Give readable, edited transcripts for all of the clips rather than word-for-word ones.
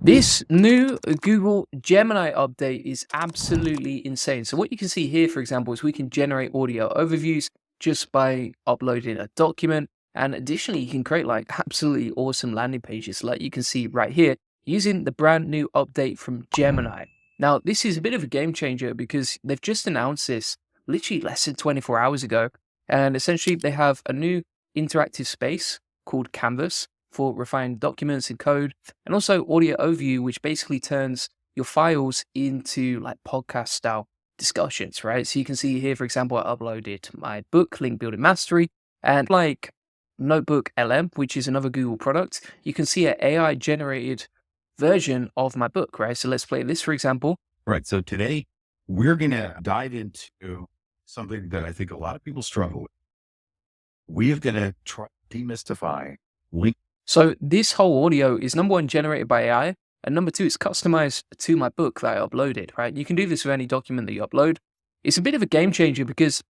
This new Google Gemini update is absolutely insane. So what you can see here, for example, is we can generate audio overviews just by uploading a document. And additionally, you can create like absolutely awesome landing pages like you can see right here using the brand new update from Gemini. Now, this is a bit of a game changer because they've just announced this literally less than 24 hours ago. And essentially, they have a new interactive space called Canvas for refined documents and code, and also audio overview, which basically turns your files into like podcast style discussions, right? So you can see here, for example, I uploaded my book, Link Building Mastery, and like Notebook LM, which is another Google product, you can see an AI generated version of my book, right? So let's play this, for example. Right. So today we're going to dive into something that I think a lot of people struggle with. We're going to try to demystify link. So this whole audio is number one, generated by AI, and number two, it's customized to my book that I uploaded, right? You can do this with any document that you upload. It's a bit of a game changer because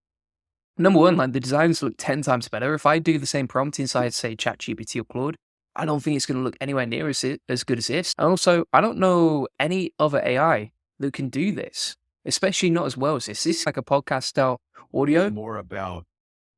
number one, like the designs look 10 times better. If I do the same prompt inside, say, ChatGPT or Claude, I don't think it's going to look anywhere near as good as this. And also, I don't know any other AI that can do this, especially not as well as this. This is like a podcast style audio. More about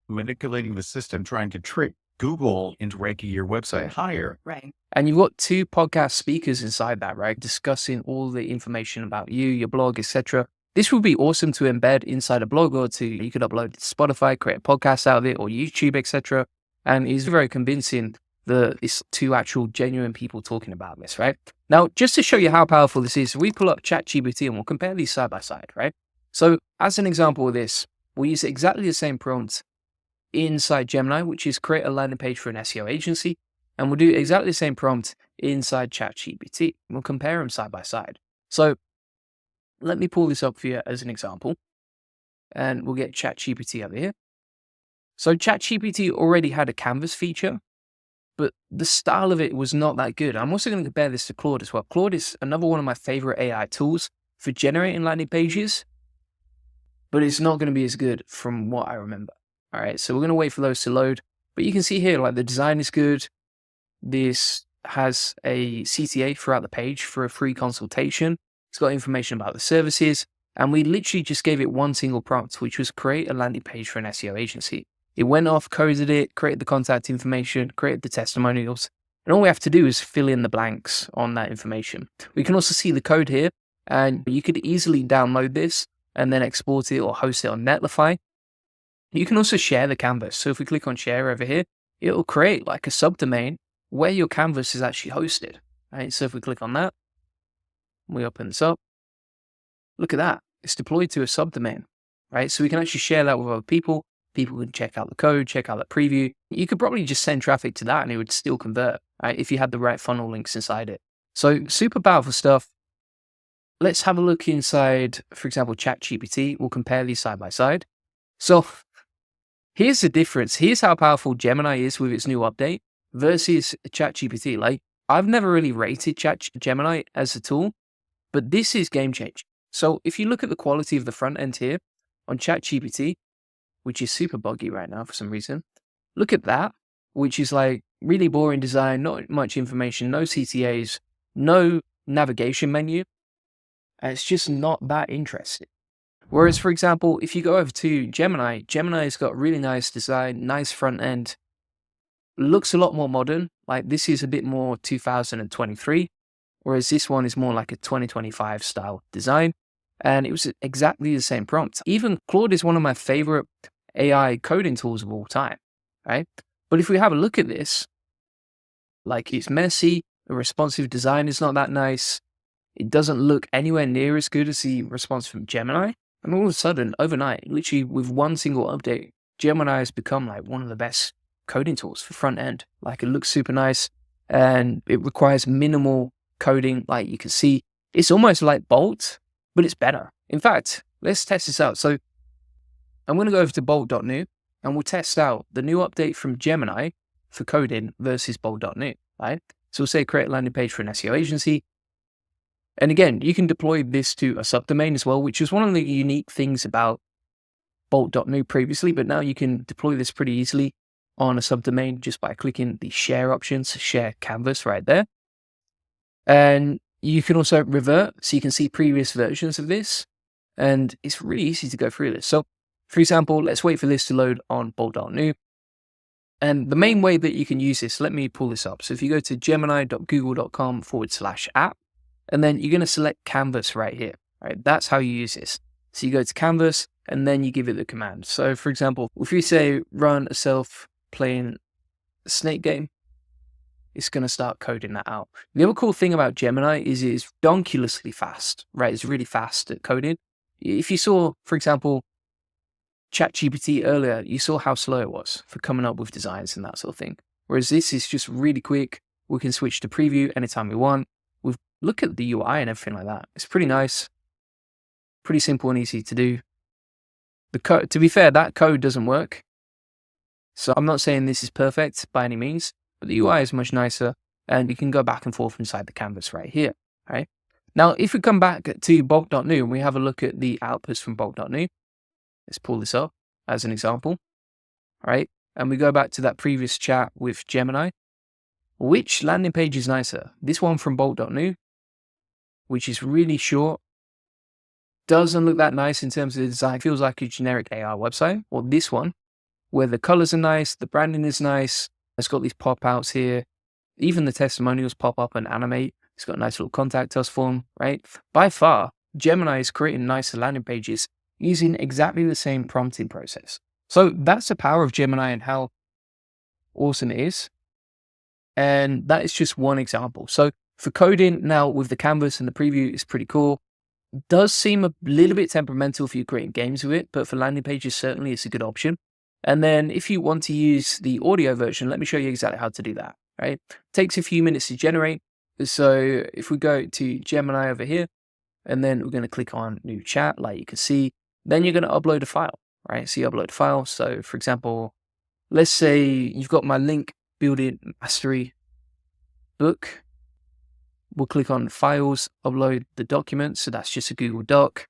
manipulating the system, trying to trick Google into ranking your website higher. Right. And you've got two podcast speakers inside that, right? Discussing all the information about you, your blog, etc. This would be awesome to embed inside a blog, or you could upload it to Spotify, create a podcast out of it, or YouTube, etc. And it's very convincing it's two actual genuine people talking about this, right? Now, just to show you how powerful this is, we pull up ChatGPT and we'll compare these side by side, right? So as an example of this, we'll use exactly the same prompt inside Gemini, which is create a landing page for an SEO agency. And we'll do exactly the same prompt inside ChatGPT. We'll compare them side by side. So let me pull this up for you as an example. And we'll get ChatGPT over here. So ChatGPT already had a canvas feature, but the style of it was not that good. I'm also going to compare this to Claude as well. Claude is another one of my favorite AI tools for generating landing pages, but it's not going to be as good from what I remember. All right, so we're going to wait for those to load. But you can see here, like the design is good. This has a CTA throughout the page for a free consultation. It's got information about the services. And we literally just gave it one single prompt, which was create a landing page for an SEO agency. It went off, coded it, created the contact information, created the testimonials. And all we have to do is fill in the blanks on that information. We can also see the code here, and you could easily download this and then export it or host it on Netlify. You can also share the canvas. So if we click on share over here, it'll create like a subdomain where your canvas is actually hosted. Right? So if we click on that, we open this up. Look at that. It's deployed to a subdomain, right? So we can actually share that with other people. People can check out the code, check out the preview. You could probably just send traffic to that and it would still convert, right? If you had the right funnel links inside it. So super powerful stuff. Let's have a look inside, for example, ChatGPT. We'll compare these side by side. So here's the difference. Here's how powerful Gemini is with its new update versus ChatGPT. Like, I've never really rated Gemini as a tool, but this is game changing. So if you look at the quality of the front end here on ChatGPT, which is super buggy right now for some reason, look at that, which is like really boring design, not much information, no CTAs, no navigation menu. And it's just not that interesting. Whereas, for example, if you go over to Gemini, Gemini's got really nice design, nice front end, looks a lot more modern. Like this is a bit more 2023, whereas this one is more like a 2025 style design. And it was exactly the same prompt. Even Claude is one of my favorite AI coding tools of all time, right? But if we have a look at this, like it's messy, the responsive design is not that nice. It doesn't look anywhere near as good as the response from Gemini. And all of a sudden, overnight, literally with one single update, Gemini has become like one of the best coding tools for front end. Like it looks super nice and it requires minimal coding. Like you can see, it's almost like Bolt, but it's better. In fact, let's test this out. So I'm going to go over to bolt.new and we'll test out the new update from Gemini for coding versus bolt.new, right? So we'll say create a landing page for an SEO agency. And again, you can deploy this to a subdomain as well, which is one of the unique things about bolt.new previously, but now you can deploy this pretty easily on a subdomain just by clicking the share options, share canvas right there. And You can also revert, so you can see previous versions of this, and it's really easy to go through this. So, for example, let's wait for this to load on bold.new. And the main way that you can use this, let me pull this up. So if you go to gemini.google.com/app, and then you're going to select Canvas right here, right? That's how you use this. So you go to Canvas, and then you give it the command. So for example, if you say run a self-playing snake game, it's going to start coding that out. The other cool thing about Gemini is it's donkulously fast, right? It's really fast at coding. If you saw, for example, ChatGPT earlier, you saw how slow it was for coming up with designs and that sort of thing. Whereas this is just really quick. We can switch to preview anytime we want. Look at the UI and everything like that. It's pretty nice, pretty simple and easy to do. The code, to be fair, that code doesn't work. So I'm not saying this is perfect by any means, but the UI is much nicer, and you can go back and forth inside the canvas right here. Right now, if we come back to bulk.new and we have a look at the outputs from bulk.new, let's pull this up as an example, right? And we go back to that previous chat with Gemini. Which landing page is nicer? This one from bulk.new, which is really short, doesn't look that nice in terms of the design. It feels like a generic AI website. Or this one, where the colors are nice, the branding is nice. It's got these pop-outs here. Even the testimonials pop up and animate. It's got a nice little contact us form, right? By far, Gemini is creating nicer landing pages using exactly the same prompting process. So that's the power of Gemini and how awesome it is. And that is just one example. So for coding now with the canvas and the preview, it's pretty cool. It does seem a little bit temperamental if you're creating games with it, but for landing pages, certainly it's a good option. And then if you want to use the audio version, let me show you exactly how to do that, right? It takes a few minutes to generate. So if we go to Gemini over here, and then we're going to click on new chat, like you can see, then you're going to upload a file, right? So you upload a file. So for example, let's say you've got my link building mastery book. We'll click on files, upload the document. So that's just a Google Doc.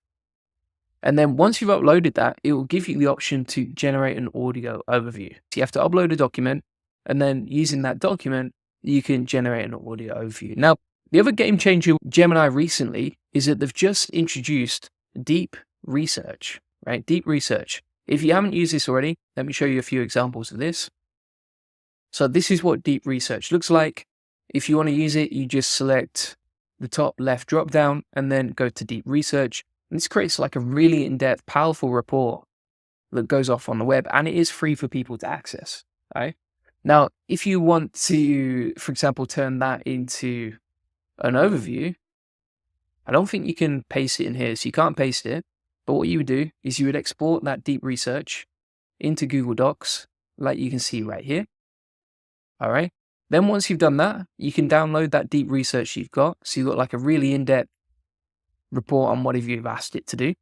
And then once you've uploaded that, it will give you the option to generate an audio overview. So you have to upload a document, and then using that document, you can generate an audio overview. Now, the other game changer with Gemini recently is that they've just introduced deep research, right? Deep research. If you haven't used this already, let me show you a few examples of this. So this is what deep research looks like. If you want to use it, you just select the top left drop down and then go to deep research. And this creates like a really in-depth, powerful report that goes off on the web, and it is free for people to access. Right? Now, if you want to, for example, turn that into an overview, I don't think you can paste it in here, so you can't paste it. But what you would do is you would export that deep research into Google Docs, like you can see right here. All right. Then once you've done that, you can download that deep research you've got. So you've got like a really in-depth report on whatever you've asked it to do.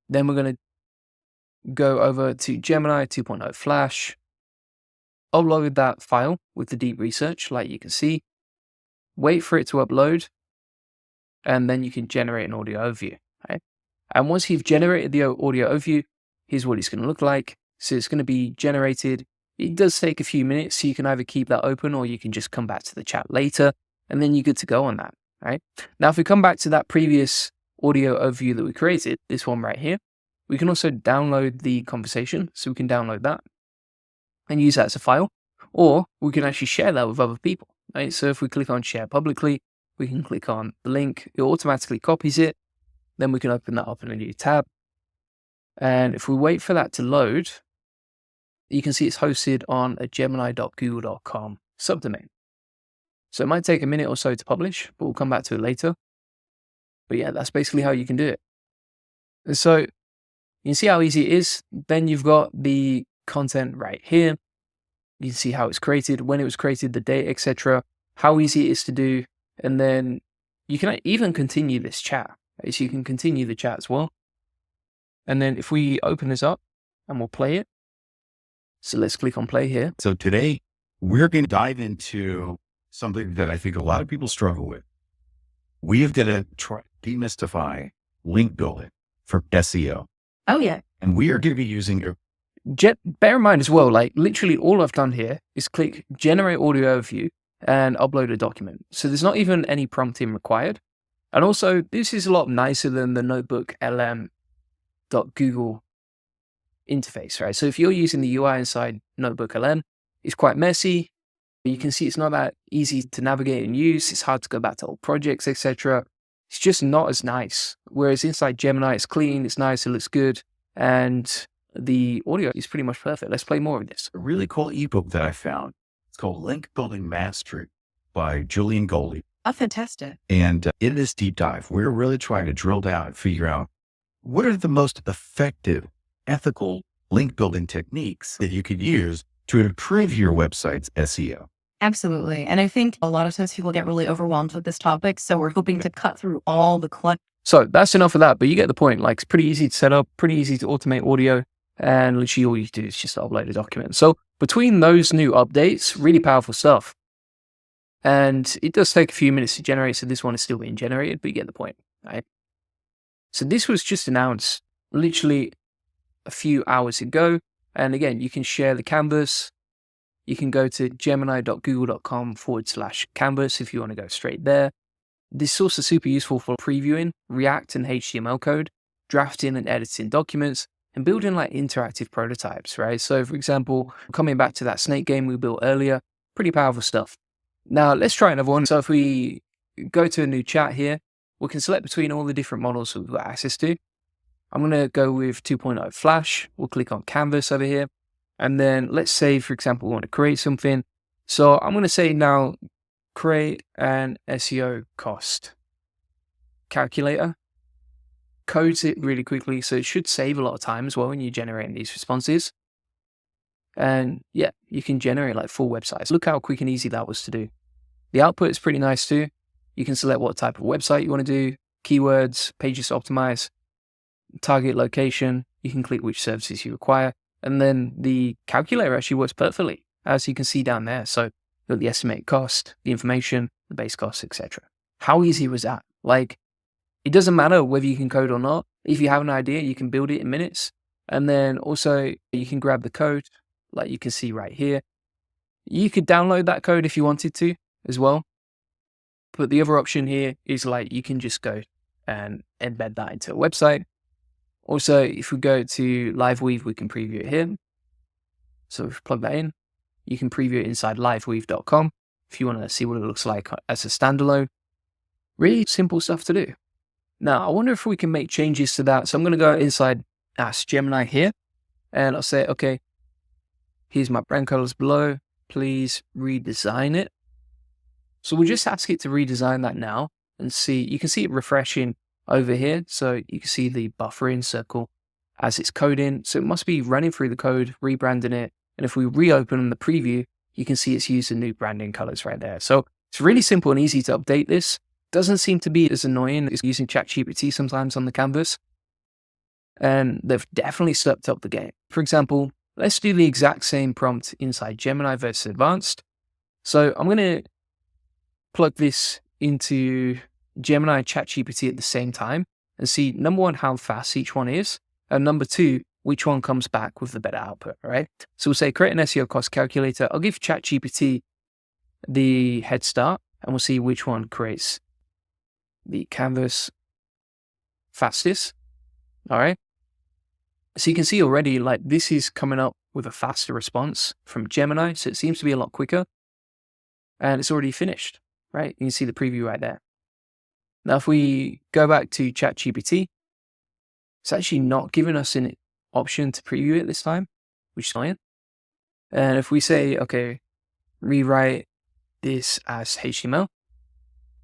Then we're going to go over to Gemini 2.0 Flash, upload that file with the deep research, like you can see, wait for it to upload, and then you can generate an audio overview. Right? And once you've generated the audio overview, here's what it's going to look like. So it's going to be generated. It does take a few minutes, so you can either keep that open or you can just come back to the chat later, and then you're good to go on that. Right? Now, if we come back to that previous audio overview that we created, this one right here, we can also download the conversation. So we can download that and use that as a file, or we can actually share that with other people. Right? So if we click on share publicly, we can click on the link. It automatically copies it. Then we can open that up in a new tab. And if we wait for that to load, you can see it's hosted on a gemini.google.com subdomain. So it might take a minute or so to publish, but we'll come back to it later. But yeah, that's basically how you can do it. And so you can see how easy it is. Then you've got the content right here. You can see how it's created, when it was created, the date, etc., how easy it is to do. And then you can even continue this chat. Right? So you can continue the chat as well. And then if we open this up and we'll play it. So let's click on play here. So today we're going to dive into something that I think a lot of people struggle with. We have got to try to demystify link building for SEO. Oh yeah. And we are going to be using bear in mind as well, like literally all I've done here is click generate audio overview, and upload a document. So there's not even any prompting required. And also, this is a lot nicer than the Notebook LM.Google interface, right? So if you're using the UI inside Notebook LM, it's quite messy. You can see it's not that easy to navigate and use. It's hard to go back to old projects, etc. It's just not as nice. Whereas inside Gemini, it's clean, it's nice, it looks good, and the audio is pretty much perfect. Let's play more of this. A really cool ebook that I found. It's called Link Building Mastery by Julian Goldie. Oh, fantastic. And in this deep dive, we're really trying to drill down and figure out what are the most effective, ethical link building techniques that you could use to improve your website's SEO. Absolutely. And I think a lot of times people get really overwhelmed with this topic. So we're hoping to cut through all the clutter. So that's enough of that, but you get the point. Like, it's pretty easy to set up, pretty easy to automate audio, and literally all you do is just upload a document. So between those new updates, really powerful stuff. And it does take a few minutes to generate, so this one is still being generated, but you get the point, right? So this was just announced literally a few hours ago. And again, you can share the canvas. You can go to gemini.google.com/canvas if you want to go straight there. This source is super useful for previewing React and HTML code, drafting and editing documents, and building like interactive prototypes, right? So for example, coming back to that snake game we built earlier, pretty powerful stuff. Now let's try another one. So if we go to a new chat here, we can select between all the different models that we've got access to. I'm going to go with 2.0 Flash. We'll click on Canvas over here. And then let's say, for example, we want to create something. So I'm going to say now, create an SEO cost calculator. Codes it really quickly. So it should save a lot of time as well when you're generating these responses. And yeah, you can generate like full websites. Look how quick and easy that was to do. The output is pretty nice too. You can select what type of website you want to do, keywords, pages to optimize, target location. You can click which services you require. And then the calculator actually works perfectly, as you can see down there. So you've got the estimated cost, the information, the base cost, etc. How easy was that? Like, it doesn't matter whether you can code or not. If you have an idea, you can build it in minutes. And then also you can grab the code, like you can see right here. You could download that code if you wanted to as well. But the other option here is like you can just go and embed that into a website. Also, if we go to LiveWeave, we can preview it here. So if we plug that in, you can preview it inside liveweave.com if you want to see what it looks like as a standalone. Really simple stuff to do. Now, I wonder if we can make changes to that. So I'm going to go inside Ask Gemini here, and I'll say, okay, here's my brand colors below. Please redesign it. So we'll just ask it to redesign that now and see. You can see it refreshing over here. So you can see the buffering circle as it's coding. So it must be running through the code, rebranding it. And if we reopen the preview, you can see it's using new branding colors right there. So it's really simple and easy to update this. Doesn't seem to be as annoying as using ChatGPT sometimes on the canvas. And they've definitely stepped up the game. For example, let's do the exact same prompt inside Gemini versus Advanced. So I'm going to plug this into Gemini and ChatGPT at the same time and see, number one, how fast each one is, and number two, which one comes back with the better output, right? So we'll say create an SEO cost calculator. I'll give ChatGPT the head start and we'll see which one creates the canvas fastest. All right. So you can see already, like, this is coming up with a faster response from Gemini. So it seems to be a lot quicker and it's already finished, right? You can see the preview right there. Now, if we go back to ChatGPT, it's actually not giving us an option to preview it this time, which is annoying. And if we say, okay, rewrite this as HTML,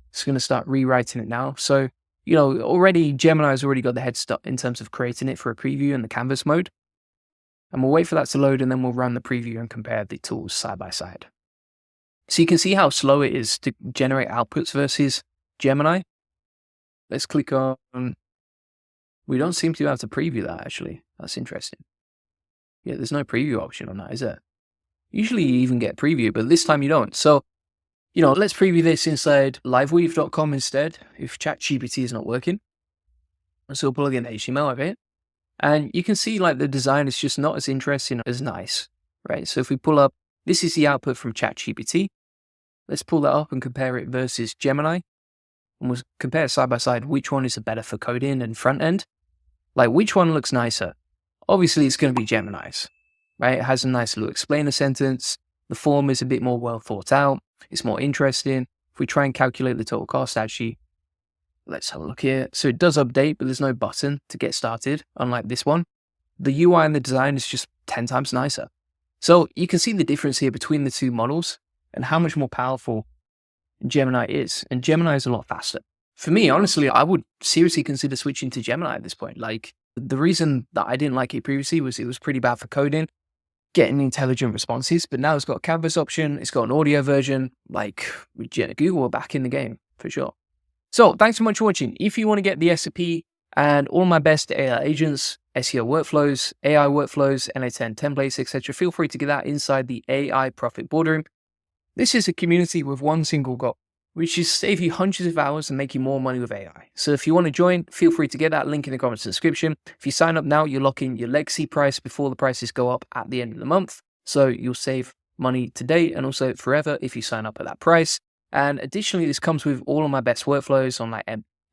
it's going to start rewriting it now. So, you know, already Gemini has already got the head start in terms of creating it for a preview in the canvas mode. And we'll wait for that to load and then we'll run the preview and compare the tools side by side. So you can see how slow it is to generate outputs versus Gemini. Let's click on, we don't seem to be able to preview that actually. That's interesting. Yeah, there's no preview option on that, is there? Usually you even get preview, but this time you don't. So, you know, let's preview this inside liveweave.com instead if ChatGPT is not working. So we'll plug in HTML of it. And you can see like the design is just not as interesting as nice, right? So if we pull up, this is the output from ChatGPT. Let's pull that up and compare it versus Gemini. And we'll compare side by side which one is better for coding and front end. Like, which one looks nicer? Obviously, it's going to be Gemini's, right? It has a nice little explainer sentence. The form is a bit more well thought out. It's more interesting. If we try and calculate the total cost, actually, let's have a look here. So it does update, but there's no button to get started, unlike this one. The UI and the design is just 10 times nicer. So you can see the difference here between the two models and how much more powerful Gemini is. And Gemini is a lot faster. For me, honestly, I would seriously consider switching to Gemini at this point. Like, the reason that I didn't like it previously was it was pretty bad for coding, getting intelligent responses, but now it's got a canvas option, it's got an audio version. Like, with Google are back in the game for sure. So thanks so much for watching. If you want to get the SOP and all my best AI agents, SEO workflows, AI workflows, NA10 templates, etc., feel free to get that inside the AI Profit Boardroom. This is a community with one single goal, which is save you hundreds of hours and make you more money with AI. So if you want to join, feel free to get that link in the comments description. If you sign up now, you lock in your legacy price before the prices go up at the end of the month. So you'll save money today and also forever if you sign up at that price. And additionally, this comes with all of my best workflows on like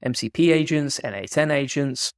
MCP agents, NA10 agents.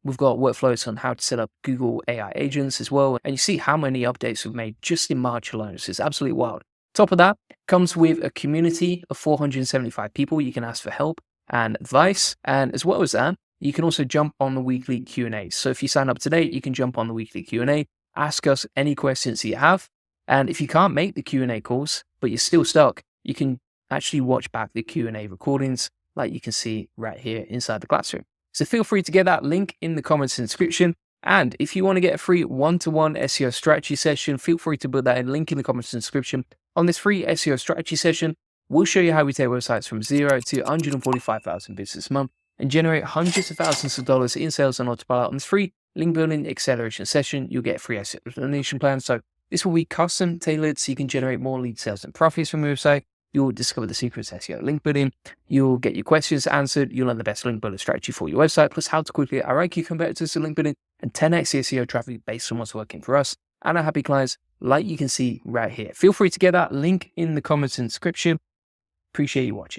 We've got workflows on how to set up Google AI agents as well. And you see how many updates we've made just in March alone. This is absolutely wild. Top of that comes with a community of 475 people. You can ask for help and advice. And as well as that, you can also jump on the weekly Q&A. So if you sign up today, you can jump on the weekly Q&A, ask us any questions you have. And if you can't make the Q&A calls, but you're still stuck, you can actually watch back the Q&A recordings like you can see right here inside the classroom. So feel free to get that link in the comments and description. And if you want to get a free one-to-one SEO strategy session, feel free to put that in link in the comments and description. On this free SEO strategy session, we'll show you how we take websites from 0 to 145,000 visits a month and generate hundreds of thousands of dollars in sales on autopilot. On this free link building acceleration session, you'll get a free SEO donation plan. So this will be custom tailored so you can generate more lead sales and profits from your website. You'll discover the secrets of SEO link building. You'll get your questions answered. You'll learn the best link building strategy for your website, plus how to quickly outrank your competitors to link building and 10x SEO traffic based on what's working for us and our happy clients, like you can see right here. Feel free to get that link in the comments and description. Appreciate you watching.